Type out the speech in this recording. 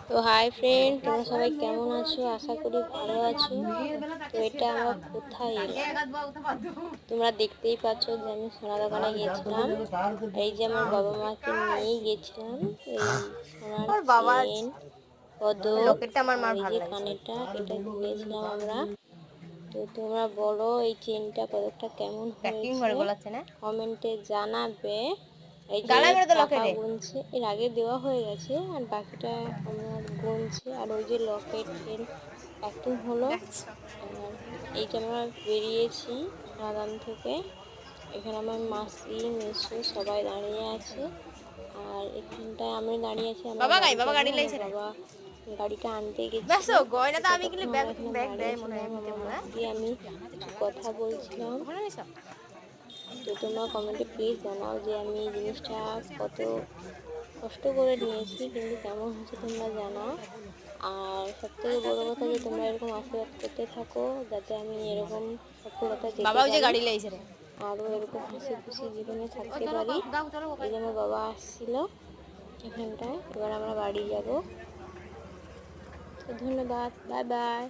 তো hi friend, তোমরা সবাই কেমন আছো? আশা করি ভালো আছো। তো এটা আমরা কোথায় এলাম? তোমরা দেখতেই পাচ্ছ যে আমি সোনা দোকানে গেছিলাম। এই যে আমার বাবা মাকে নিয়ে গেছিলাম এই সোনার চেন, পদক আর এই যে কানেরটা, এটা কিনেছিলাম আমরা। তো তোমরা বলো এই চেনটা পদকটা কেমন হয়েছে, কমেন্টে জানাবে। এই যে টাকা গুনছে, এর আগে দেওয়া হয়ে গেছে আর বাকিটা আমার গুনছে। আর ওই যে লকেট চেন প্যাকিং হলো। আর এই যে আমরা বেরিয়েছি সোনাদান থেকে। এখানে আমার মাসি মেসো সবাই দাঁড়িয়ে আছে। আর এখানটায় আমি দাঁড়িয়ে আছি, আমার বাবা গাড়িটা আনতে গেছিল। আমি কিছু কথা বলছিলাম। তো তোমরা কমেন্টে প্লিজ জানাও যে আমি এই জিনিসটা কত কষ্ট করে নিয়েছি, কিন্তু কেমন হচ্ছে তোমরা জানাও। আর সবথেকে বড় কথা যে তোমরা এরকম আশীর্বাদ করতে থাকো যাতে আমি এরকম সফলতা যেতে পারি, আরও এরকম হাসি খুশি জীবনে থাকতে পারি। এই যে আমার বাবা আসছিল এখানটায়, এবার আমরা বাড়ি যাব। তো ধন্যবাদ, বাই বাই।